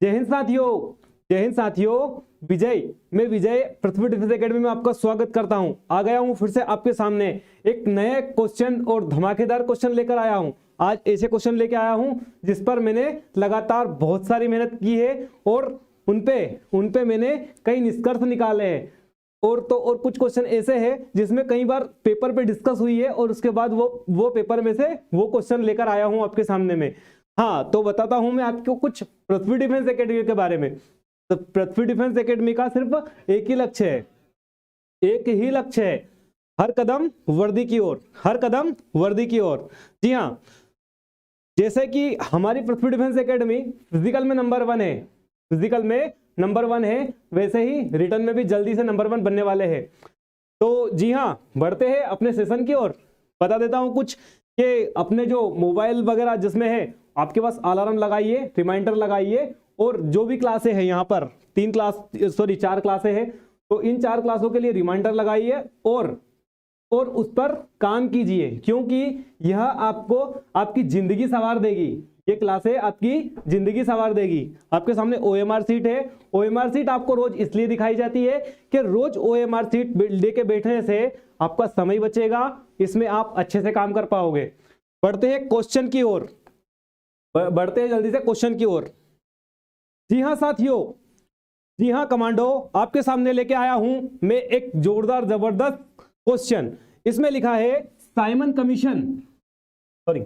जय हिंद साथियों, जय हिंद साथियों। मैं विजय पृथ्वी डिफेंस एकेडमी में आपका स्वागत करता हूं। आ गया हूं फिर से आपके सामने एक नए क्वेश्चन और धमाकेदार क्वेश्चन लेकर आया हूं। आज ऐसे क्वेश्चन लेकर आया हूं जिस पर मैंने लगातार बहुत सारी मेहनत की है और उनपे मैंने कई निष्कर्ष निकाले हैं। और कुछ क्वेश्चन ऐसे हैं जिसमें कई बार पेपर पे डिस्कस हुई है और उसके बाद वो पेपर में से वो क्वेश्चन लेकर आया हूं आपके सामने में। हाँ, तो बताता हूं मैं आपको कुछ पृथ्वी डिफेंस एकेडमी के बारे में। तो पृथ्वी डिफेंस एकेडमी का सिर्फ एक ही लक्ष्य है, हर कदम वर्दी की ओर, हर कदम वर्दी की ओर। जी हाँ, जैसे कि हमारी पृथ्वी डिफेंस एकेडमी फिजिकल में नंबर 1 है, फिजिकल में नंबर 1 है, वैसे ही रिटर्न में भी जल्दी से नंबर 1 बनने वाले हैं। तो जी हाँ, बढ़ते हैं अपने सेशन की ओर। बता देता हूं कुछ कि अपने जो मोबाइल वगैरह जिसमें है आपके पास अलार्म लगाइए, रिमाइंडर लगाइए और जो भी क्लासें हैं यहाँ पर 4 क्लासें हैं, तो इन 4 क्लासों के लिए रिमाइंडर लगाइए और उस पर काम कीजिए, क्योंकि यह आपको आपकी जिंदगी संवार देगी। ये क्लासें आपकी जिंदगी संवार देगी। आपके सामने OMR सीट है। OMR सीट आपको रोज इसलिए दिखाई जाती है कि रोज OMR सीट लेके बैठने से आपका समय बचेगा, इसमें आप अच्छे से काम कर पाओगे। बढ़ते हैं क्वेश्चन की ओर, बढ़ते हैं जल्दी से क्वेश्चन की ओर। जी हाँ साथियों, जी हाँ कमांडो, आपके सामने लेके आया हूं मैं एक जोरदार जबरदस्त क्वेश्चन। इसमें लिखा है Simon commission, sorry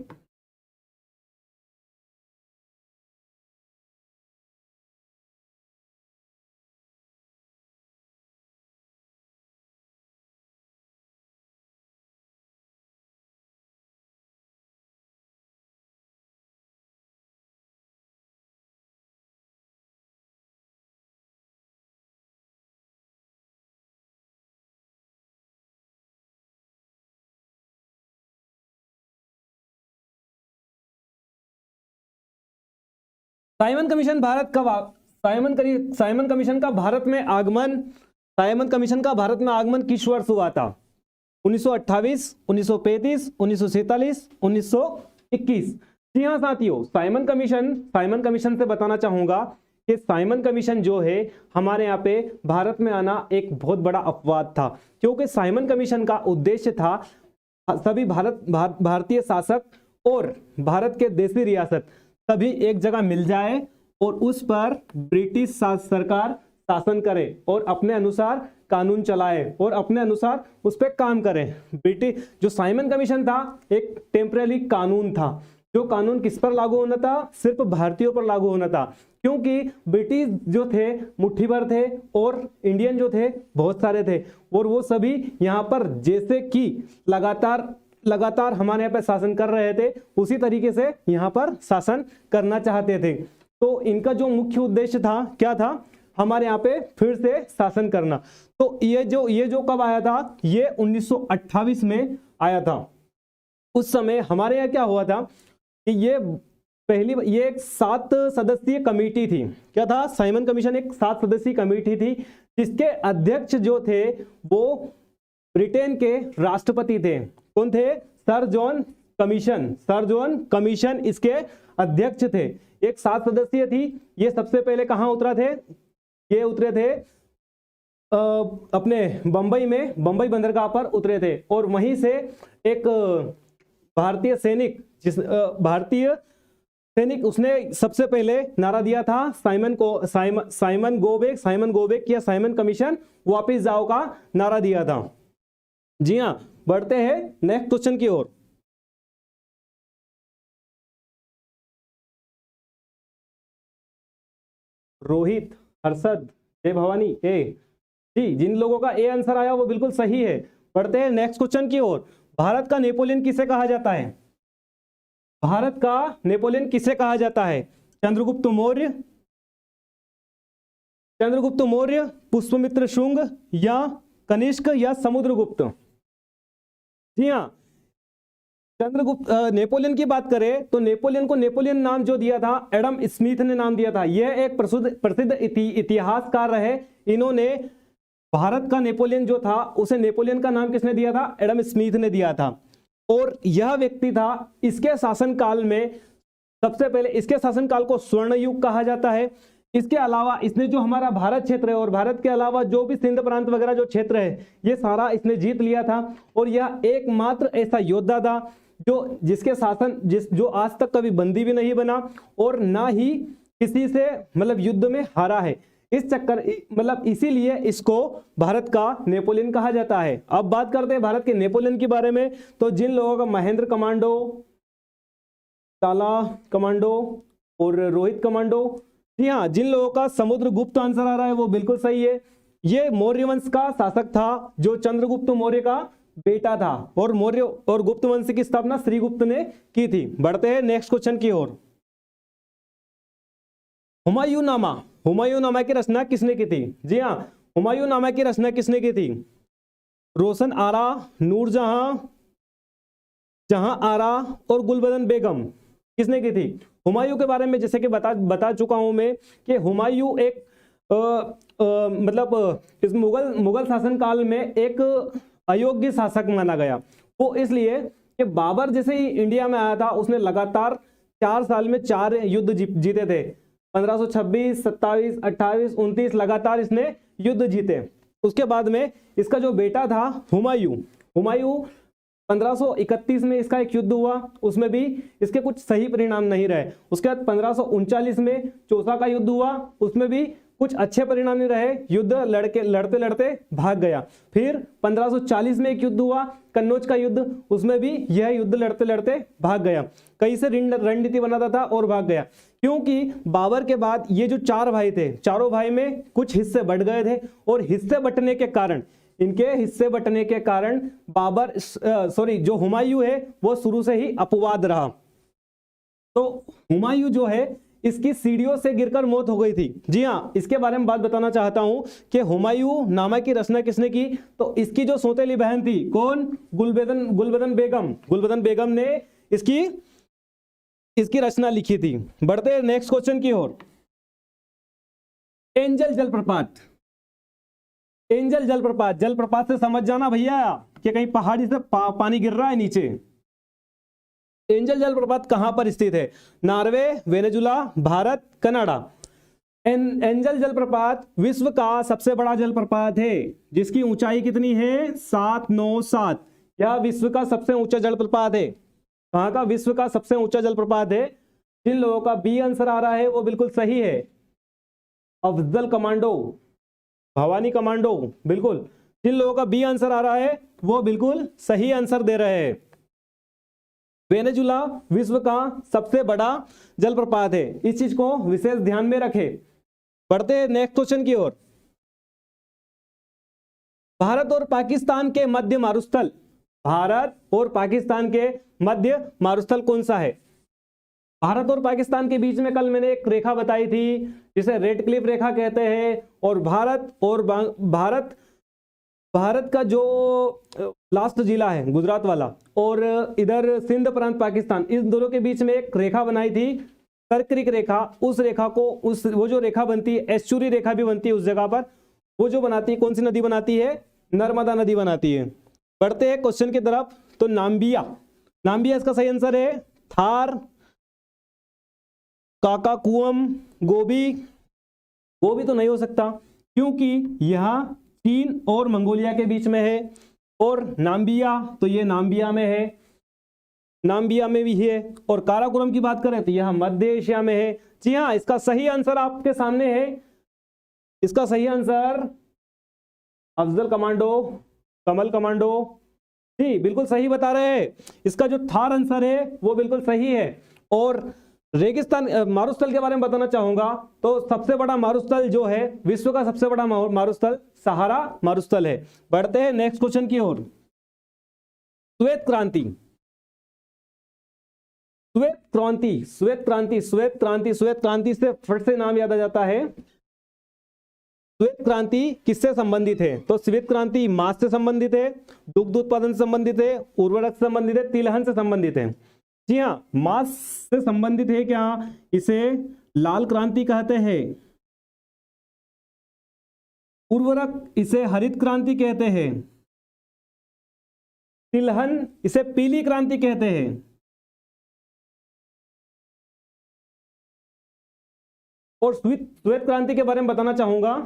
Simon commission Bharat का साइमन कमीशन का भारत में आगमन किस वर्ष हुआ था? 1928, 1935, 1947, 1921। जी हाँ साथियों, साइमन कमीशन से बताना चाहूंगा कि साइमन कमीशन जो है हमारे यहाँ पे भारत में आना एक बहुत बड़ा अपवाद था, क्योंकि साइमन कमीशन का उद्देश्य था सभी भारतीय शासक और भारत के देशी रियासत सभी एक जगह मिल जाए और उस पर ब्रिटिश सरकार शासन करे और अपने अनुसार कानून चलाए और अपने अनुसार उस पर काम करे। ब्रिटिश जो साइमन कमीशन था एक टेम्परेरी कानून था, जो कानून किस पर लागू होना था? सिर्फ भारतीयों पर लागू होना था, क्योंकि ब्रिटिश जो थे मुट्ठी भर थे और इंडियन जो थे बहुत सारे थे और वो सभी यहाँ पर जैसे कि लगातार हमारे यहाँ पे शासन कर रहे थे उसी तरीके से यहाँ पर शासन करना चाहते थे। तो इनका जो मुख्य उद्देश्य था क्या था? हमारे यहाँ पे फिर से शासन करना। तो ये जो कब आया था? ये 1928 में आया था। उस समय हमारे यहाँ क्या हुआ था कि ये एक 7 सदस्यीय कमेटी थी। क्या था? साइमन कमीशन एक 7 सदस्यीय कमेटी थी, जिसके अध्यक्ष जो थे वो ब्रिटेन के राष्ट्रपति थे। कौन थे? सर जॉन कमीशन इसके अध्यक्ष थे। एक 7 सदस्यीय थी। ये सबसे पहले कहां उतरा थे? ये उतरे थे अपने बंबई बंदरगाह पर उतरे थे और वहीं से एक भारतीय सैनिक उसने सबसे पहले नारा दिया था साइमन कमीशन वापिस जाओ का नारा दिया था। जी हाँ, बढ़ते हैं नेक्स्ट क्वेश्चन की ओर। रोहित, हर्षद, जय भवानी ए। जी, जिन लोगों का ए आंसर आया वो बिल्कुल सही है। बढ़ते हैं नेक्स्ट क्वेश्चन की ओर। भारत का नेपोलियन किसे कहा जाता है? भारत का नेपोलियन किसे कहा जाता है? चंद्रगुप्त मौर्य, पुष्यमित्र शुंग या कनिष्क या समुद्रगुप्त? जी हाँ, नेपोलियन की बात करें तो नेपोलियन नाम जो दिया था एडम स्मिथ ने नाम दिया था। यह एक प्रसिद्ध इतिहासकार रहे। इन्होंने भारत का नेपोलियन जो था उसे नेपोलियन का नाम किसने दिया था? एडम स्मिथ ने दिया था। और यह व्यक्ति था, इसके शासनकाल में सबसे पहले, इसके शासनकाल को स्वर्ण युग कहा जाता है। इसके अलावा इसने जो हमारा भारत क्षेत्र है और भारत के अलावा जो भी सिंध प्रांत वगैरह जो क्षेत्र है ये सारा इसने जीत लिया था। और यह एकमात्र ऐसा योद्धा था जो जिसके शासन जो आज तक कभी बंदी भी नहीं बना और ना ही किसी से मतलब युद्ध में हारा है। इस चक्कर मतलब इसीलिए इसको भारत का नेपोलियन कहा जाता है। अब बात करते हैं भारत के नेपोलियन के बारे में। तो जिन लोगों का महेंद्र कमांडो, ताला कमांडो और रोहित कमांडो, जी हाँ, जिन लोगों का समुद्रगुप्त आंसर आ रहा है वो बिल्कुल सही है। ये मौर्य वंश का शासक था जो चंद्रगुप्त मौर्य का बेटा था और मौर्य और गुप्त वंश की स्थापना श्रीगुप्त ने की थी। बढ़ते हैं नेक्स्ट क्वेश्चन की ओर। हुमायूंनामा, हुमायूंनामा की रचना किसने की थी? जी हाँ, हुमायूंनामा की रचना किसने की थी? रोशन आरा, नूरजहां, जहां आरा और गुलबदन बेगम, किसने की थी? हुमायूं के बारे में जैसे कि बता चुका हूं मैं कि हुमायूं एक मतलब इस मुगल शासन काल में एक अयोग्य शासक माना गया। वो इसलिए कि बाबर जैसे ही इंडिया में आया था उसने लगातार 4 साल में 4 युद्ध जीते थे। 1526, 27, 28, 29 लगातार इसने युद्ध जीते। उसके बाद में इसका जो बेटा था हुमायूं 1531 में इसका एक युद्ध हुआ, उसमें भी इसके कुछ सही परिणाम नहीं रहे। उसके बाद 1539 में चौसा का युद्ध हुआ, उसमें भी कुछ अच्छे परिणाम नहीं रहे, युद्ध लड़ते लड़ते भाग गया। फिर 1540 में एक युद्ध हुआ, कन्नौज का युद्ध, उसमें भी यह युद्ध लड़ते लड़ते भाग गया। कहीं से रणनीति बनाता था और भाग गया, क्योंकि बाबर के बाद ये जो 4 भाई थे, चारों भाई में कुछ हिस्से बट गए थे और हिस्से बटने के कारण, इनके हिस्से बटने के कारण जो हुमायूं है वो शुरू से ही अपवाद रहा। तो हुमायूं जो है इसकी सीढ़ियों से गिरकर मौत हो गई थी। जी हाँ, इसके बारे में बात बताना चाहता हूं कि हुमायूं नामा की रचना किसने की? तो इसकी जो सौतेली बहन थी, कौन? गुलबदन बेगम। गुलबदन बेगम ने इसकी रचना लिखी थी। बढ़ते हैं नेक्स्ट क्वेश्चन की ओर। एंजल जलप्रपात, एंजल जलप्रपात से समझ जाना भैया कि कहीं पहाड़ी से पानी गिर रहा है नीचे। एंजल जलप्रपात कहां पर स्थित है? Norway, Venezuela, Bharat, Canada. Angel जलप्रपात विश्व का सबसे बड़ा जलप्रपात है, जिसकी ऊंचाई कितनी है? 797। यह विश्व का सबसे ऊंचा जलप्रपात है। कहां का? विश्व का सबसे ऊंचा जलप्रपात है। जिन लोगों का बी आंसर आ रहा है वो बिल्कुल सही है। अफजल कमांडो, भवानी कमांडो, बिल्कुल। जिन लोगों का बी आंसर आ रहा है वो बिल्कुल सही आंसर दे रहे हैं। वेनेजुला विश्व का सबसे बड़ा जलप्रपात है, इस चीज को विशेष ध्यान में रखें। बढ़ते हैं नेक्स्ट क्वेश्चन की ओर। भारत और पाकिस्तान के मध्य मारुस्थल, भारत और पाकिस्तान के मध्य मारुस्थल कौन सा है? भारत और पाकिस्तान के बीच में कल मैंने एक रेखा बताई थी जिसे रेड क्लिफ रेखा कहते हैं। और भारत का जो लास्ट जिला है गुजरात वाला, और इधर सिंध प्रांत पाकिस्तान, इस दोनों के बीच में एक रेखा बनाई थी, कर्करिक रेखा। उस रेखा को वो जो रेखा बनती है, एस्चुरी रेखा भी बनती है उस जगह पर, वो जो बनाती है, कौन सी नदी बनाती है? नर्मदा नदी बनाती है। बढ़ते हैं क्वेश्चन की तरफ। तो नाम्बिया इसका सही आंसर है। थार, काकाकुअम, गोबी तो नहीं हो सकता क्योंकि यह चीन और मंगोलिया के बीच में है। और नाम्बिया, तो ये नाम्बिया में है, नाम्बिया में भी है। और काराकोरम की बात करें तो यह मध्य एशिया में है। जी हाँ, इसका सही आंसर आपके सामने है। इसका सही आंसर अफजल कमांडो, कमल कमांडो, जी बिल्कुल सही बता रहे हैं। इसका जो थार आंसर है वो बिल्कुल सही है। और रेगिस्तान मारुस्थल के बारे में बताना चाहूंगा तो सबसे बड़ा मारुस्थल जो है, विश्व का सबसे बड़ा मारुस्थल सहारा मारुस्थल है। बढ़ते हैं नेक्स्ट क्वेश्चन की ओर। श्वेत क्रांति, श्वेत क्रांति से फट से नाम याद आ जाता है। श्वेत क्रांति किससे संबंधित है? तो श्वेत क्रांति मांस से संबंधित है, दुग्ध उत्पादन से संबंधित है, उर्वरक से संबंधित है, तिलहन से संबंधित है। जी हाँ, मांस से संबंधित है क्या? इसे लाल क्रांति कहते हैं। उर्वरक इसे हरित क्रांति कहते हैं। तिलहन इसे पीली क्रांति कहते हैं। और श्वेत क्रांति के बारे में बताना चाहूंगा।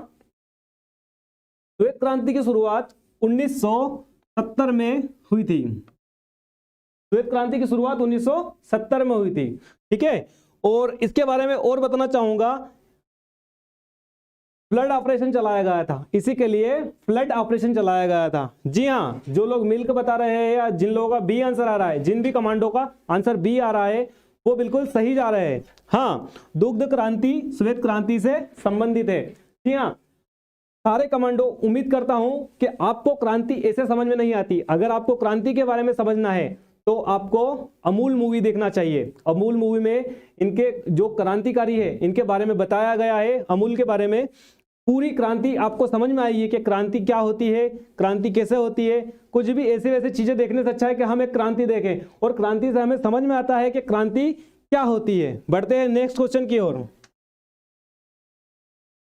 श्वेत क्रांति की शुरुआत 1970 में हुई थी। श्वेत क्रांति की शुरुआत 1970 में हुई थी, ठीक है। और इसके बारे में और बताना चाहूंगा, फ्लड ऑपरेशन चलाया गया था, इसी के लिए फ्लड ऑपरेशन चलाया गया था। जी हाँ, जो लोग मिल्क बता रहे हैं या जिन लोगों का बी आंसर आ रहा है, जिन भी कमांडो का आंसर बी आ रहा है, वो बिल्कुल सही जा रहे हैं। हाँ, दुग्ध क्रांति श्वेत क्रांति से संबंधित है। जी हाँ, सारे कमांडो, उम्मीद करता हूं कि आपको क्रांति ऐसे समझ में नहीं आती। अगर आपको क्रांति के बारे में समझना है तो आपको अमूल मूवी देखना चाहिए। अमूल मूवी में इनके जो क्रांतिकारी है, इनके बारे में बताया गया है। अमूल के बारे में पूरी क्रांति आपको समझ में आई है कि क्रांति क्या होती है, क्रांति कैसे होती है। कुछ भी ऐसे वैसे चीजें देखने से अच्छा है कि हम एक क्रांति देखें, और क्रांति से हमें समझ में आता है कि क्रांति क्या होती है। बढ़ते हैं नेक्स्ट क्वेश्चन की ओर।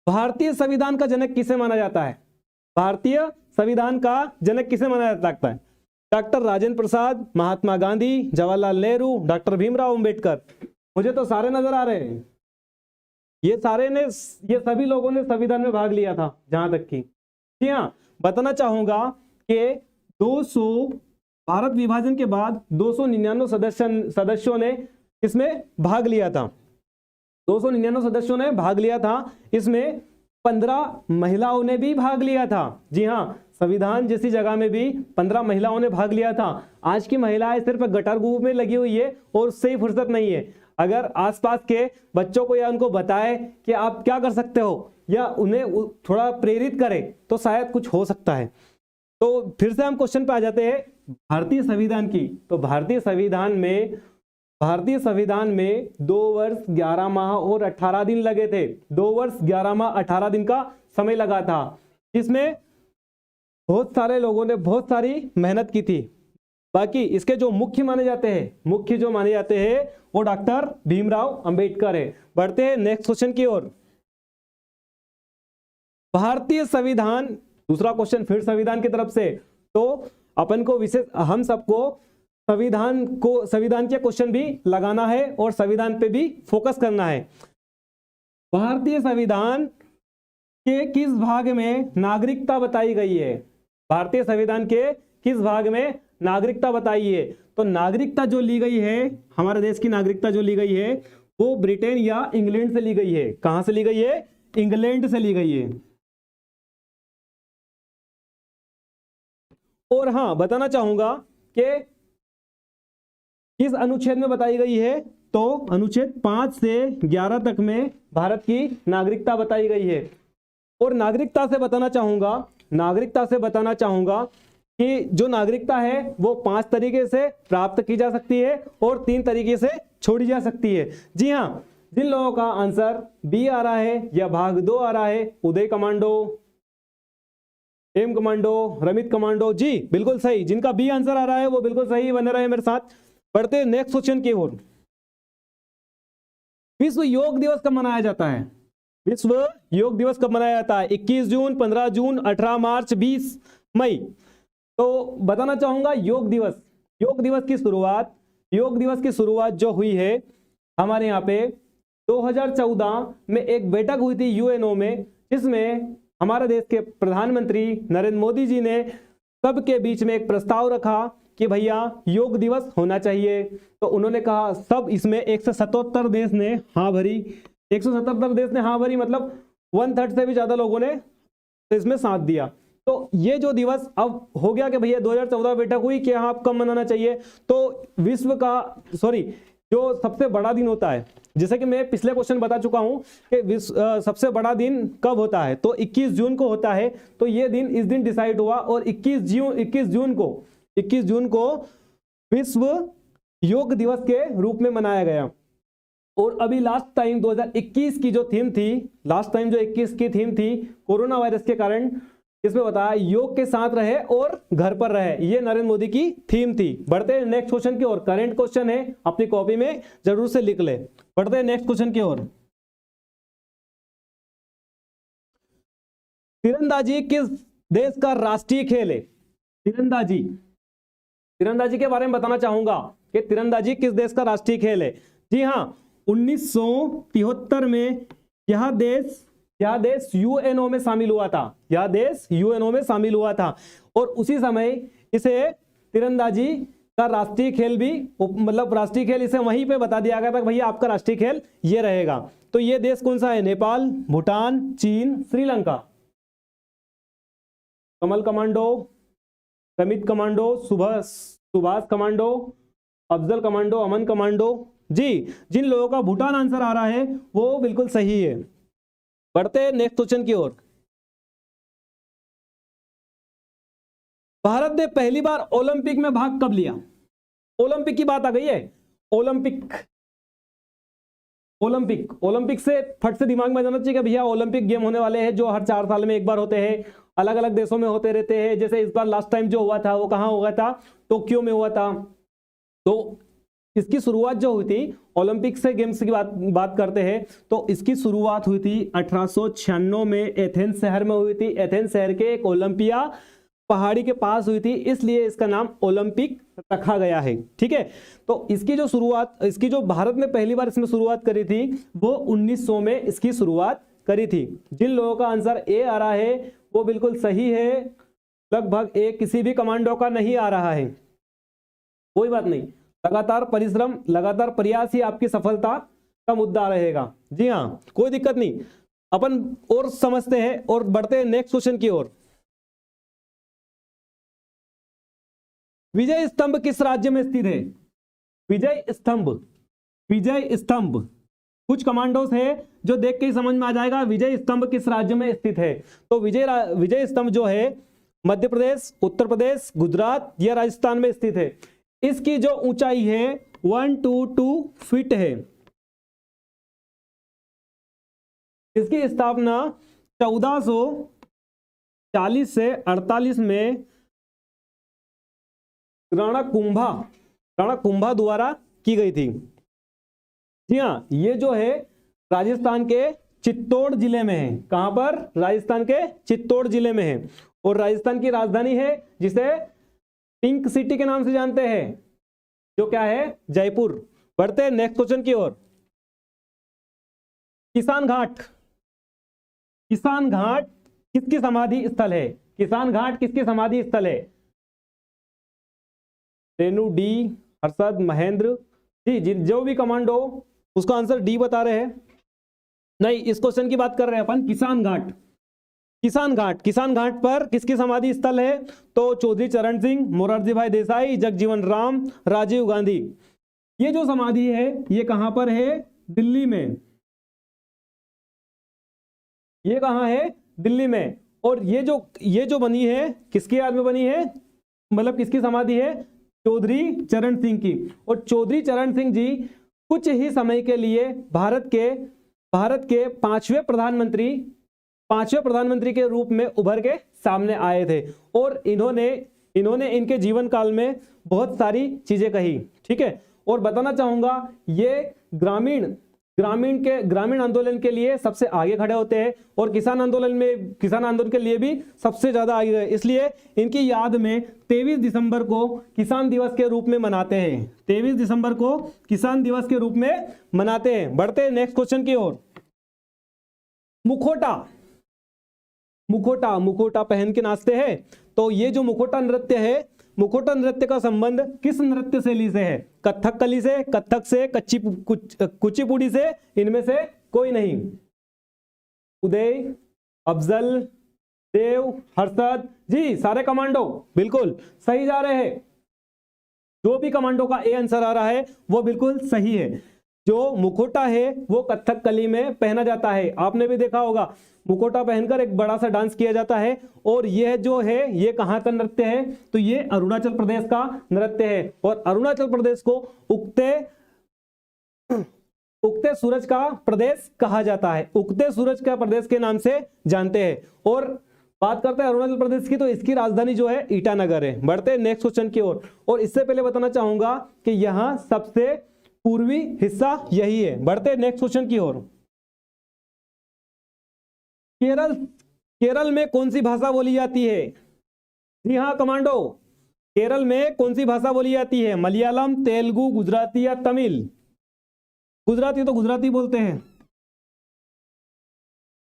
भारतीय संविधान का जनक किसे माना जाता है? भारतीय संविधान का जनक किसे माना जाता है? Doctor Rajendra Prasad, Mahatma Gandhi, Jawaharlal Nehru, doctor Bhimrao Ambedkar. मुझे तो सारे नजर आ रहे हैं। ये सभी लोगों ने संविधान में भाग लिया था जहां तक की। जी हाँ, बताना चाहूंगा कि 200 भारत विभाजन के बाद 299 सदस्यों ने इसमें भाग लिया था। 299 सदस्यों ने भाग लिया था। इसमें 15 महिलाओं ने भी भाग लिया था। जी हाँ, संविधान जैसी जगह में भी 15 महिलाओं ने भाग लिया था। आज की महिलाएं सिर्फ गटर ग्रुप में लगी हुई है और उससे ही फुर्सत नहीं है। अगर आसपास के बच्चों को या उनको बताए कि आप क्या कर सकते हो, या उन्हें थोड़ा प्रेरित करे, तो शायद कुछ हो सकता है। तो फिर से हम क्वेश्चन पे आ जाते हैं भारतीय संविधान की। तो भारतीय संविधान में 2 वर्ष 11 माह और 18 दिन लगे थे। 2 वर्ष 11 माह 18 दिन का समय लगा था, जिसमें बहुत सारे लोगों ने बहुत सारी मेहनत की थी। बाकी इसके जो मुख्य माने जाते हैं वो डॉक्टर भीमराव अंबेडकर है। बढ़ते हैं नेक्स्ट क्वेश्चन की ओर। भारतीय संविधान, दूसरा क्वेश्चन फिर संविधान की तरफ से। तो अपन को विशेष, हम सबको संविधान के क्वेश्चन भी लगाना है और संविधान पे भी फोकस करना है। भारतीय संविधान के किस भाग में नागरिकता बताई गई है? भारतीय संविधान के किस भाग में नागरिकता बताई है? तो नागरिकता जो ली गई है, हमारे देश की नागरिकता जो ली गई है, वो ब्रिटेन या इंग्लैंड से ली गई है। कहां से ली गई है? इंग्लैंड से ली गई है। और हाँ, बताना चाहूंगा कि किस अनुच्छेद में बताई गई है? तो अनुच्छेद 5 से 11 तक में भारत की नागरिकता बताई गई है। और नागरिकता से बताना चाहूंगा कि जो नागरिकता है वो 5 तरीके से प्राप्त की जा सकती है और 3 तरीके से छोड़ी जा सकती है। जी हाँ, जिन लोगों का आंसर बी आ रहा है या भाग 2 आ रहा है, Uday commando, M commando, Ramit commando, जी बिल्कुल सही। जिनका बी आंसर आ रहा है वो बिल्कुल सही बने रहे मेरे साथ। बढ़ते हैं नेक्स्ट क्वेश्चन की ओर। विश्व योग दिवस कब मनाया जाता है? विश्व योग दिवस कब मनाया जाता है? 21 जून, 15 जून, 18 मार्च, 20 मई। तो बताना चाहूंगा योग दिवस की शुरुआत जो हुई है हमारे यहाँ पे 2014 में एक बैठक हुई थी यूएनओ में, जिसमें हमारे देश के प्रधानमंत्री नरेंद्र मोदी जी ने सबके बीच में एक प्रस्ताव रखा कि भैया योग दिवस होना चाहिए। तो उन्होंने कहा, सब इसमें 177 देश ने हाँ भरी। 177 देश ने हाँ भरी, मतलब 1/3 से भी ज्यादा लोगों ने इसमें साथ दिया। तो ये जो दिवस अब हो गया कि भैया 2014 बैठक हुई कि हाँ कब मनाना चाहिए। तो जो सबसे बड़ा दिन होता है, जैसे कि मैं पिछले क्वेश्चन बता चुका हूं कि सबसे बड़ा दिन कब होता है, तो 21 जून को होता है। तो ये दिन इस दिन डिसाइड हुआ और 21 जून को विश्व योग दिवस के रूप में मनाया गया। और अभी लास्ट टाइम 2021 की जो थीम थी, कोरोना वायरस के कारण, इसमें बताया योग के साथ रहे और घर पर रहे, ये नरेंद्र मोदी की थीम थी। बढ़ते हैं नेक्स्ट क्वेश्चन की ओर। करंट क्वेश्चन है, अपनी कॉपी में जरूर से लिख ले। बढ़ते हैं नेक्स्ट क्वेश्चन की ओर। तीरंदाजी किस देश का राष्ट्रीय खेल है? तीरंदाजी के बारे में बताना चाहूंगा कि तीरंदाजी किस देश का राष्ट्रीय खेल है। जी हाँ, 1973 में यह देश यूएनओ में शामिल हुआ था, यह देश यूएनओ में शामिल हुआ था। और उसी समय इसे तीरंदाजी का राष्ट्रीय खेल भी, मतलब राष्ट्रीय खेल इसे वहीं पे बता दिया गया था कि भैया आपका राष्ट्रीय खेल ये रहेगा। तो ये देश कौन सा है? नेपाल, भूटान, चीन, Sri Lanka. Kamal commando, Samit commando, Subhash commando, Afzal commando, Aman commando. जी, जिन लोगों का भूटान आंसर आ रहा है वो बिल्कुल सही है। बढ़ते हैं नेक्स्ट क्वेश्चन की ओर। भारत ने पहली बार ओलंपिक में भाग कब लिया? ओलंपिक की बात आ गई है। ओलंपिक से फट से दिमाग में जाना चाहिए कि भैया ओलंपिक गेम होने वाले हैं जो हर 4 साल में एक बार होते हैं, अलग अलग देशों में होते रहते हैं। जैसे इस बार लास्ट टाइम जो हुआ था वो कहाँ हुआ था? टोक्यो में हुआ था। तो इसकी शुरुआत जो हुई थी, ओलंपिक से गेम्स की बात करते हैं तो इसकी शुरुआत हुई थी 1896 में एथेंस शहर में हुई थी। एथेंस शहर के एक ओलंपिया पहाड़ी के पास हुई थी, इसलिए इसका नाम ओलंपिक रखा गया है। ठीक है, तो इसकी जो शुरुआत, इसकी जो भारत ने पहली बार इसमें शुरुआत करी थी वो 1900 में इसकी शुरुआत करी थी। जिन लोगों का आंसर ए आ रहा है वो बिल्कुल सही है। लगभग ए किसी भी कमांडो का नहीं आ रहा है, कोई बात नहीं। लगातार परिश्रम, लगातार प्रयास ही आपकी सफलता का मुद्दा रहेगा। जी हाँ, कोई दिक्कत नहीं। अपन और समझते हैं और बढ़ते हैं नेक्स्ट क्वेश्चन की ओर। विजय स्तंभ किस राज्य में स्थित है? विजय स्तंभ कुछ कमांडोज है जो देख के ही समझ में आ जाएगा विजय स्तंभ किस राज्य में स्थित है। तो विजय स्तंभ जो है मध्य प्रदेश, उत्तर प्रदेश, गुजरात या राजस्थान में स्थित है। इसकी जो ऊंचाई है 122 फीट है। इसकी स्थापना 1440 से 48 में राणा कुंभा द्वारा की गई थी। जी हाँ, ये जो है राजस्थान के चित्तौड़ जिले में है। कहां पर? राजस्थान के चित्तौड़ जिले में है। और राजस्थान की राजधानी है जिसे पिंक सिटी के नाम से जानते हैं, जो क्या है? जयपुर। बढ़ते हैं नेक्स्ट क्वेश्चन की ओर। किसान घाट किसकी समाधि स्थल है? किसान घाट किसकी समाधि स्थल है? रेणु, डी, हर्षद, महेंद्र। जी, जो भी कमांडो उसका आंसर डी बता रहे हैं। नहीं, इस क्वेश्चन की बात कर रहे हैं अपन। किसान घाट पर किसकी समाधि स्थल है? तो चौधरी चरण सिंह, मोरारजी भाई देसाई, जगजीवन राम, राजीव गांधी। ये जो समाधि है ये कहां पर है? दिल्ली में। ये कहां है? दिल्ली में। और ये जो बनी है किसकी याद में बनी है? मतलब किसकी समाधि है? चौधरी चरण सिंह की। और चौधरी चरण सिंह जी कुछ ही समय के लिए भारत के पांचवें प्रधानमंत्री के रूप में उभर के सामने आए थे। और इन्होंने इनके जीवन काल में बहुत सारी चीजें कही। ठीक है, और बताना चाहूंगा ये ग्रामीण आंदोलन के लिए सबसे आगे खड़े होते हैं और किसान आंदोलन के लिए भी सबसे ज्यादा आगे गए। इसलिए इनकी याद में 23 दिसंबर को किसान दिवस के रूप में मनाते हैं। 23 दिसंबर को किसान दिवस के रूप में मनाते हैं। बढ़ते हैं नेक्स्ट क्वेश्चन की ओर। मुखोटा पहन के नाचते हैं। तो ये जो मुखोटा नृत्य है, मुखोटा नृत्य का संबंध किस नृत्य शैली से है? कथकली से, कथक से, कुचिपुड़ी से? इनमें से कोई नहीं। उदय, अफजल, देव, हर्षद। जी, सारे कमांडो बिल्कुल सही जा रहे हैं। जो भी कमांडो का ए आंसर आ रहा है वो बिल्कुल सही है। जो मुखोटा है वो कथकली में पहना जाता है। आपने भी देखा होगा मुखोटा पहनकर एक बड़ा सा डांस किया जाता है। और यह जो है ये कहां का नृत्य है? तो ये अरुणाचल प्रदेश का नृत्य है। और अरुणाचल प्रदेश को उगते सूरज का प्रदेश कहा जाता है। उगते सूरज का प्रदेश के नाम से जानते हैं। और बात करते हैं अरुणाचल प्रदेश की, तो इसकी राजधानी जो है ईटानगर है। बढ़ते हैं नेक्स्ट क्वेश्चन की ओर। और इससे पहले बताना चाहूंगा कि यहां सबसे पूर्वी हिस्सा यही है। बढ़ते हैं नेक्स्ट क्वेश्चन की ओर। केरल में कौन सी भाषा बोली जाती है? जी हाँ कमांडो, केरल में कौन सी भाषा बोली जाती है? मलयालम, तेलुगु, गुजराती या तमिल? गुजराती तो गुजराती बोलते हैं।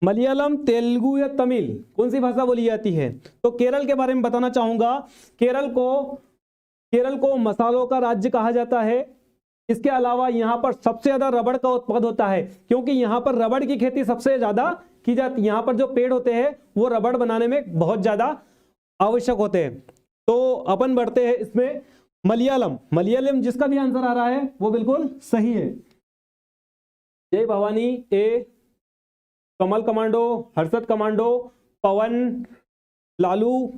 मलयालम, तेलुगु या तमिल, कौन सी भाषा बोली जाती है? तो केरल के बारे में बताना चाहूंगा। केरल को मसालों का राज्य कहा जाता है। इसके अलावा यहाँ पर सबसे ज्यादा रबड़ का उत्पादन होता है, क्योंकि यहाँ पर रबड़ की खेती सबसे ज्यादा की जाती है। यहाँ पर जो पेड़ होते हैं वो रबड़ बनाने में बहुत ज्यादा आवश्यक होते हैं। तो अपन बढ़ते हैं इसमें मलयालम जिसका भी आंसर आ रहा है वो बिल्कुल सही है। जय भवानी ए, कमल कमांडो, हर्षद कमांडो, पवन, लालू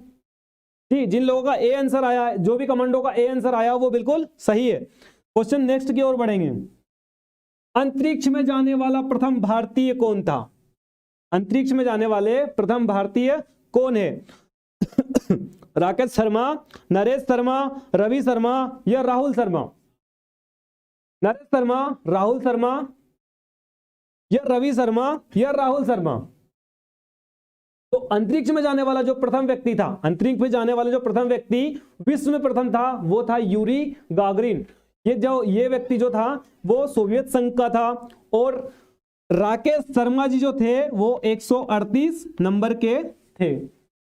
जी, जिन लोगों का ए आंसर आया है, जो भी कमांडो का ए आंसर आया वो बिल्कुल सही है। क्वेश्चन नेक्स्ट की ओर बढ़ेंगे। अंतरिक्ष में जाने वाला प्रथम भारतीय कौन था? अंतरिक्ष में जाने वाले प्रथम भारतीय कौन है? राकेश शर्मा, नरेश शर्मा, रवि शर्मा या राहुल शर्मा? नरेश शर्मा, राहुल शर्मा या रवि शर्मा या राहुल शर्मा? तो अंतरिक्ष में जाने वाला जो प्रथम व्यक्ति था, अंतरिक्ष में जाने वाला जो प्रथम व्यक्ति विश्व में प्रथम था वो था यूरी गागरिन। ये व्यक्ति जो था वो सोवियत संघ का था। और राकेश शर्मा जी जो थे वो 138 नंबर के थे।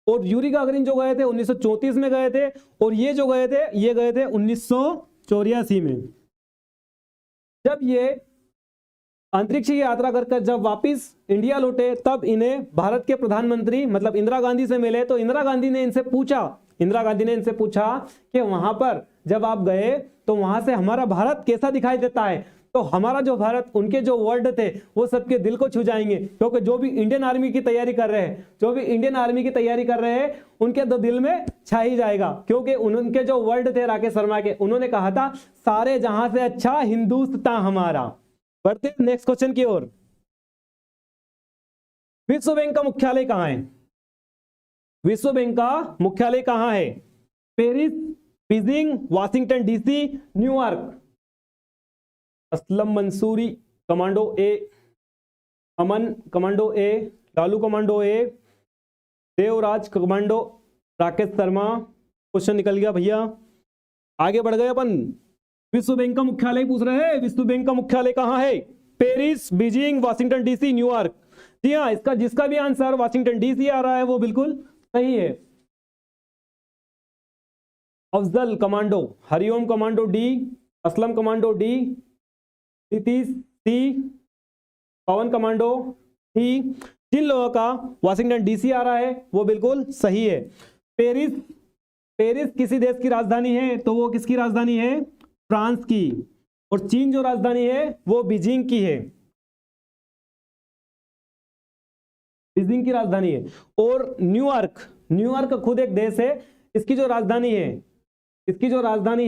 और यूरी गागरिन जो गए थे 1934 में गए थे, और ये जो गए थे 1984 में। जब ये अंतरिक्ष की यात्रा कर जब वापिस इंडिया लौटे तब इन्हें भारत के प्रधानमंत्री मतलब इंदिरा गांधी से मिले। तो इंदिरा गांधी ने इनसे पूछा कि वहां पर जब आप गए तो वहां से हमारा भारत कैसा दिखाई देता है? तो हमारा जो भारत, उनके जो वर्ड थे वो सबके दिल को छू जाएंगे, क्योंकि जो भी इंडियन आर्मी की तैयारी कर रहे हैं उनके तो दिल में छा ही जाएगा। क्योंकि उनके जो वर्ड थे राकेश शर्मा के, उन्होंने कहा था सारे जहां से अच्छा हिंदुस्तान हमारा। बढ़ते हैं नेक्स्ट क्वेश्चन की ओर। विश्व बैंक का मुख्यालय कहां है? विश्व बैंक का मुख्यालय कहां है? Paris, Beijing, Washington DC, New York? Aslam Mansuri commando A, Aman commando A, Lalu commando A, Devraj commando, Rakesh Sharma. Question निकल गया भैया, आगे बढ़ गए अपन। विश्व बैंक का मुख्यालय पूछ रहे हैं, विश्व बैंक का मुख्यालय कहां है? Paris, Beijing, Washington DC, New York? जी हाँ, इसका जिसका भी आंसर वाशिंगटन डीसी आ रहा है वो बिल्कुल सही है। Afzal commando, Hariom commando D, Aslam commando D, Nitish C, Pawan commando C. जिन लोगों का वाशिंगटन डीसी आ रहा है वो बिल्कुल सही है। पेरिस किसी देश की राजधानी है तो वो किसकी राजधानी है? फ्रांस की। और चीन जो राजधानी है वो बीजिंग की है, बीजिंग की राजधानी है। और न्यूयॉर्क खुद एक देश है, इसकी जो राजधानी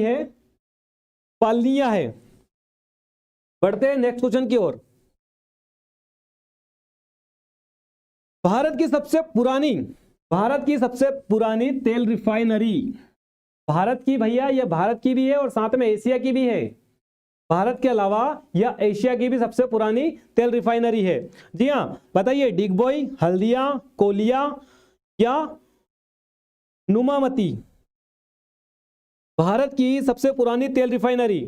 है पालिया है। बढ़ते हैं नेक्स्ट क्वेश्चन की ओर। भारत की सबसे पुरानी तेल रिफाइनरी, भारत की भैया, ये भारत की भी है और साथ में एशिया की भी है। भारत के अलावा यह एशिया की भी सबसे पुरानी तेल रिफाइनरी है। जी हाँ, बताइए, डिगबोई, हल्दिया, कोलिया या नुमावती? भारत की सबसे पुरानी तेल रिफाइनरी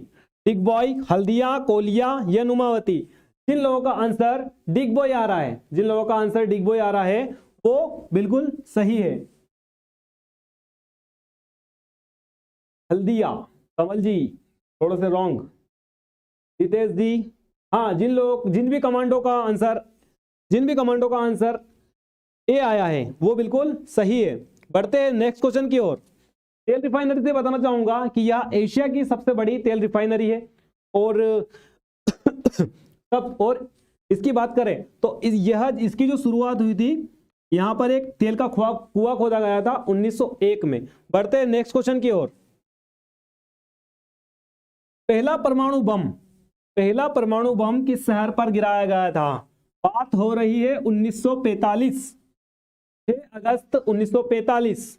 डिगबोई, हल्दिया, कोलिया या नुमावती? जिन लोगों का आंसर डिगबोई आ रहा है वो बिल्कुल सही है। हल्दिया, कमल जी थोड़ा से रॉन्ग, हितेश जी। हाँ, जिन भी कमांडो का आंसर ए आया है वो बिल्कुल सही है। बढ़ते हैं नेक्स्ट क्वेश्चन की ओर। तेल रिफाइनरी से बताना चाहूंगा कि यह एशिया की सबसे बड़ी तेल रिफाइनरी है। और और इसकी बात करें तो इसकी जो शुरुआत हुई थी, यहां पर एक तेल का कुआं खोदा गया था 1901 में। बढ़ते हैं नेक्स्ट क्वेश्चन की ओर। पहला परमाणु बम किस शहर पर गिराया गया था? बात हो रही है 1945, 6 अगस्त 1945।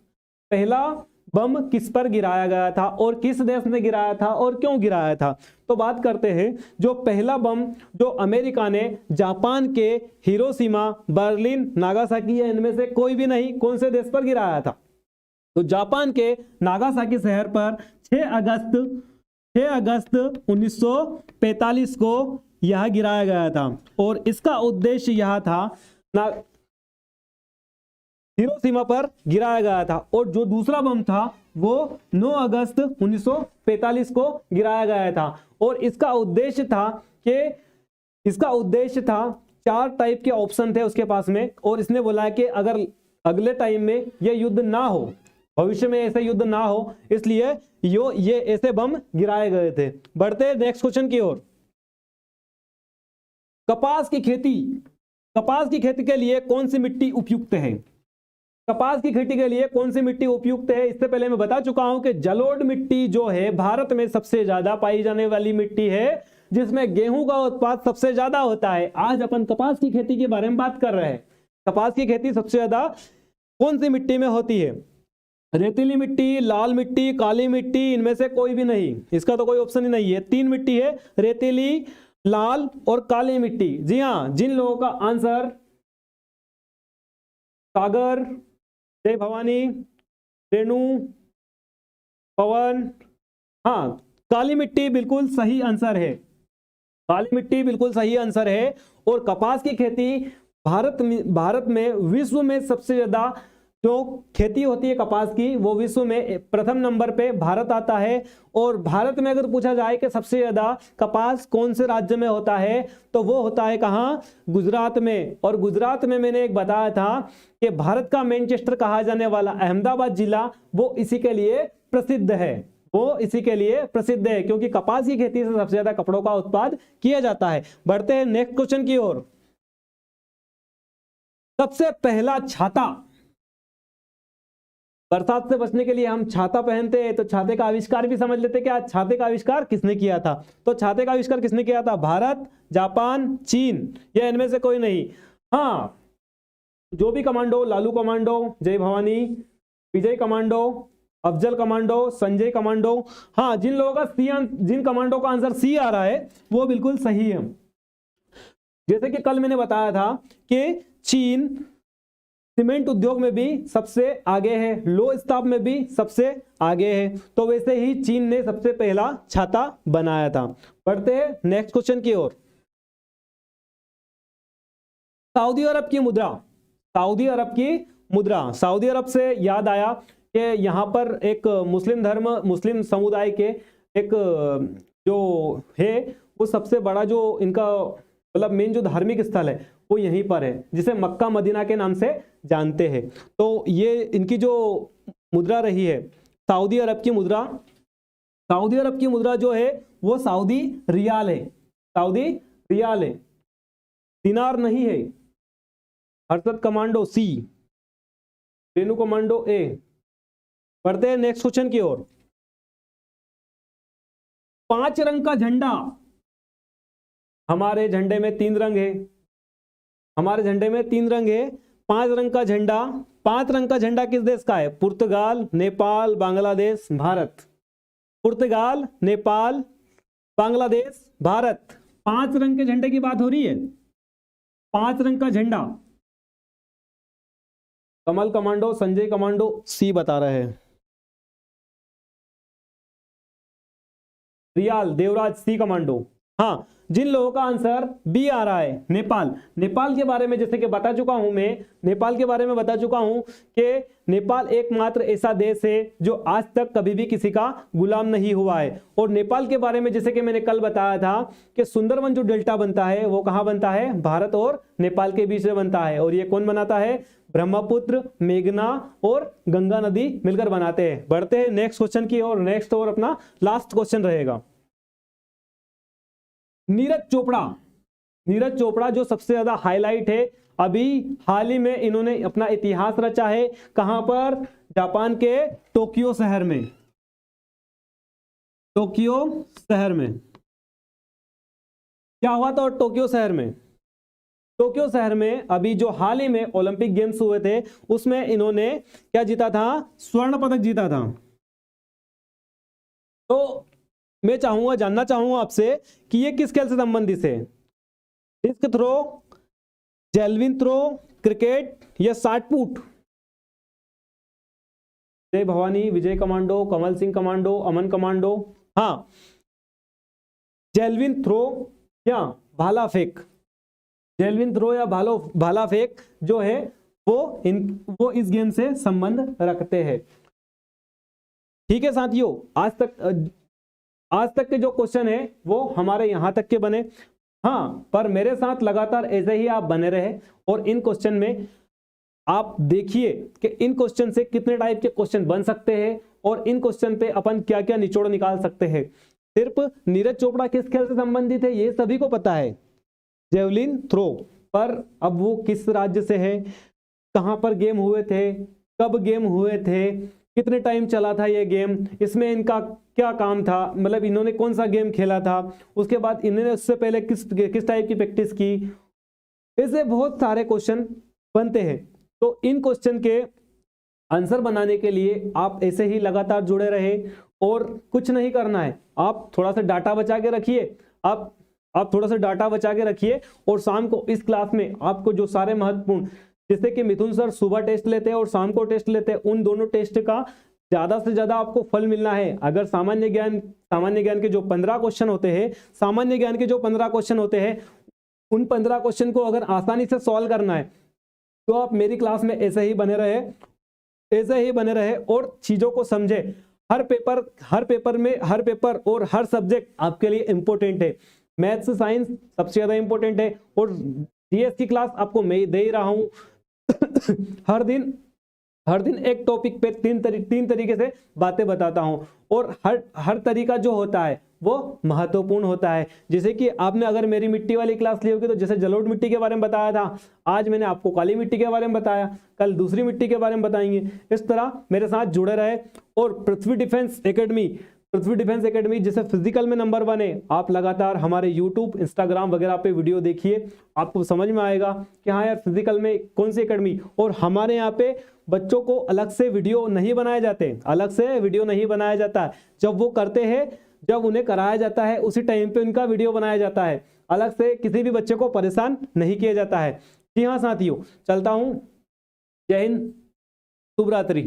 पहला बम किस पर गिराया गया था और किस देश ने गिराया था और क्यों गिराया था? तो बात करते हैं, जो पहला बम जो अमेरिका ने जापान के हिरोशिमा, बर्लिन, नागासाकी या इनमें से कोई भी नहीं, कौन से देश पर गिराया था? तो जापान के नागासाकी शहर पर 6 अगस्त 1945 को यह गिराया गया था। और इसका उद्देश्य यह था ना हिरोशिमा पर गिराया गया था। और जो दूसरा बम था वो 9 अगस्त 1945 को गिराया गया था। और इसका उद्देश्य था 4 टाइप के ऑप्शन थे उसके पास में, और इसने बोला कि अगर अगले टाइम में ये युद्ध ना हो, भविष्य में ऐसे युद्ध ना हो, इसलिए ये ऐसे बम गिराए गए थे। बढ़ते हैं नेक्स्ट क्वेश्चन की ओर। कपास की खेती के लिए कौन सी मिट्टी उपयुक्त है? कपास की खेती के लिए कौन सी मिट्टी उपयुक्त है? इससे पहले मैं बता चुका हूं कि जलोढ़ मिट्टी जो है भारत में सबसे ज्यादा पाई जाने वाली मिट्टी है, जिसमें गेहूं का उत्पादन सबसे ज्यादा होता है। आज अपन कपास की खेती के बारे में बात कर रहे हैं। कपास की खेती सबसे ज्यादा कौन सी मिट्टी में होती है? रेतीली मिट्टी, लाल मिट्टी, काली मिट्टी, इनमें से कोई भी नहीं। इसका तो कोई ऑप्शन ही नहीं है। 3 मिट्टी है, रेतीली, लाल और काली मिट्टी। जी हाँ, जिन लोगों का आंसर सागर, जय भवानी, रेणु, पवन, हाँ, काली मिट्टी बिल्कुल सही आंसर है। काली मिट्टी बिल्कुल सही आंसर है। और कपास की खेती भारत में विश्व में सबसे ज्यादा जो खेती होती है कपास की, वो विश्व में प्रथम नंबर पे भारत आता है। और भारत में अगर पूछा जाए कि सबसे ज्यादा कपास कौन से राज्य में होता है, तो वो होता है कहाँ? गुजरात में। और गुजरात में मैंने एक बताया था कि भारत का मैनचेस्टर कहा जाने वाला अहमदाबाद जिला, वो इसी के लिए प्रसिद्ध है। क्योंकि कपास की खेती से सबसे ज्यादा कपड़ों का उत्पादन किया जाता है। बढ़ते हैं नेक्स्ट क्वेश्चन की ओर। सबसे पहला छाता, बरसात से बचने के लिए हम छाता पहनते हैं, तो छाते का आविष्कार भी समझ लेते क्या? छाते का आविष्कार किसने किया था? तो छाते का आविष्कार किसने किया था? भारत, जापान, चीन, या इनमें से कोई नहीं। हाँ, जो भी commando, Lalu commando, Jai Bhavani, Vijay commando, Afzal commando, Sanjay commando, हाँ, जिन लोगों का जिन कमांडो का आंसर सी आ रहा है वो बिल्कुल सही है। जैसे कि कल मैंने बताया था कि चीन सीमेंट उद्योग में भी सबसे आगे है, लो स्टाफ में भी सबसे आगे है, तो वैसे ही चीन ने सबसे पहला छाता बनाया था। बढ़ते हैं नेक्स्ट क्वेश्चन की ओर। सऊदी अरब की मुद्रा, सऊदी अरब से याद आया कि यहाँ पर एक मुस्लिम समुदाय के एक जो है, वो सबसे बड़ा जो इनका मतलब मेन जो धार्मिक स्थल है वो यहीं पर है, जिसे मक्का मदीना के नाम से जानते हैं। तो ये इनकी जो मुद्रा रही है सऊदी अरब की मुद्रा जो है वो सऊदी रियाल है, दिनार नहीं है। हर्षद कमांडो सी, रेणु कमांडो ए। बढ़ते हैं नेक्स्ट क्वेश्चन की ओर। 5 रंग का झंडा, हमारे झंडे में 3 रंग है, 5 रंग का झंडा, 5 रंग का झंडा किस देश का है? पुर्तगाल, नेपाल, बांग्लादेश, भारत। पुर्तगाल, नेपाल, बांग्लादेश, भारत। 5 रंग के झंडे की बात हो रही है। 5 रंग का झंडा। कमल कमांडो, संजय कमांडो सी बता रहे हैं। रियाल, देवराज सी कमांडो। हाँ, जिन लोगों का आंसर बी आ रहा है नेपाल के बारे में जैसे कि बता चुका हूं मैं, नेपाल के बारे में बता चुका हूं कि नेपाल एकमात्र ऐसा देश है जो आज तक कभी भी किसी का गुलाम नहीं हुआ है। और नेपाल के बारे में जैसे कि मैंने कल बताया था कि सुंदरवन जो डेल्टा बनता है वो कहां बनता है? भारत और नेपाल के बीच में बनता है। और ये कौन बनाता है? ब्रह्मपुत्र, मेघना और गंगा नदी मिलकर बनाते हैं। बढ़ते हैं नेक्स्ट क्वेश्चन की और नेक्स्ट और अपना लास्ट क्वेश्चन रहेगा। नीरज चोपड़ा जो सबसे ज्यादा हाईलाइट है, अभी हाल ही में इन्होंने अपना इतिहास रचा है। कहां पर? जापान के टोक्यो शहर में। क्या हुआ था टोक्यो शहर में? अभी जो हाल ही में ओलंपिक गेम्स हुए थे उसमें इन्होंने क्या जीता था? स्वर्ण पदक जीता था। तो मैं जानना चाहूंगा आपसे कि ये किस खेल से संबंधित है? Disc throw, javelin throw, cricket या shot put? Jai Bhavani, Vijay commando, Kamal Singh commando, Aman commando. हाँ, जैवलिन थ्रो या भाला फेंक। जेवलिन थ्रो या भाला फेंक जो है वो इस गेम से संबंध रखते हैं। ठीक है साथियों, आज तक के जो क्वेश्चन है वो हमारे यहां तक के बने। हाँ, पर मेरे साथ लगातार ऐसे ही आप बने रहे और इन क्वेश्चन में आप देखिए कि इन क्वेश्चन से कितने टाइप के क्वेश्चन बन सकते हैं और इन क्वेश्चन पे अपन क्या क्या निचोड़ निकाल सकते हैं। सिर्फ नीरज चोपड़ा किस खेल से संबंधित है ये सभी को पता है, जेवलिन थ्रो, पर अब वो किस राज्य से है, कहां पर गेम हुए थे, कब गेम हुए थे, कितने टाइम चला था ये गेम, इसमें इनका क्या काम था, मतलब इन्होंने कौन सा गेम खेला था, उसके बाद इन्होंने उससे पहले किस टाइप की प्रैक्टिस की, ऐसे बहुत सारे क्वेश्चन बनते हैं। तो इन क्वेश्चन के आंसर बनाने के लिए आप ऐसे ही लगातार जुड़े रहे और कुछ नहीं करना है, आप थोड़ा सा डाटा बचा के रखिए, आप थोड़ा सा डाटा बचा के रखिए और शाम को इस क्लास में आपको जो सारे महत्वपूर्ण, जैसे कि मिथुन सर सुबह टेस्ट लेते हैं और शाम को टेस्ट लेते हैं, उन दोनों टेस्ट का ज्यादा से ज्यादा आपको फल मिलना है। अगर सामान्य ज्ञान के जो 15 क्वेश्चन होते हैं, सामान्य ज्ञान के जो 15 क्वेश्चन होते हैं, उन 15 क्वेश्चन को अगर आसानी से सॉल्व करना है तो आप मेरी क्लास में ऐसे ही बने रहे और चीजों को समझे। हर पेपर और हर सब्जेक्ट आपके लिए इंपॉर्टेंट है। मैथ्स साइंस सबसे ज्यादा इंपॉर्टेंट है और जीएस की क्लास आपको मैं दे ही रहा हूं। हर दिन एक टॉपिक पे तीन तरीके से बातें बताता हूं और हर तरीका जो होता है वो महत्वपूर्ण होता है। जैसे कि आपने अगर मेरी मिट्टी वाली क्लास ली होगी तो जैसे जलोढ़ मिट्टी के बारे में बताया था, आज मैंने आपको काली मिट्टी के बारे में बताया, कल दूसरी मिट्टी के बारे में बताएंगे। इस तरह मेरे साथ जुड़े रहे और पृथ्वी डिफेंस एकेडमी जैसे फिजिकल में नंबर 1 है, आप लगातार हमारे यूट्यूब, इंस्टाग्राम वगैरह पे वीडियो देखिए, आपको समझ में आएगा कि हाँ यार फिजिकल में कौन सी एकेडमी। और हमारे यहाँ पे बच्चों को अलग से वीडियो नहीं बनाए जाता, जब वो करते हैं, जब उन्हें कराया जाता है उसी टाइम पे उनका वीडियो बनाया जाता है, अलग से किसी भी बच्चे को परेशान नहीं किया जाता है। जी हाँ साथियों, चलता हूं। जय हिंद, शुभ रात्रि।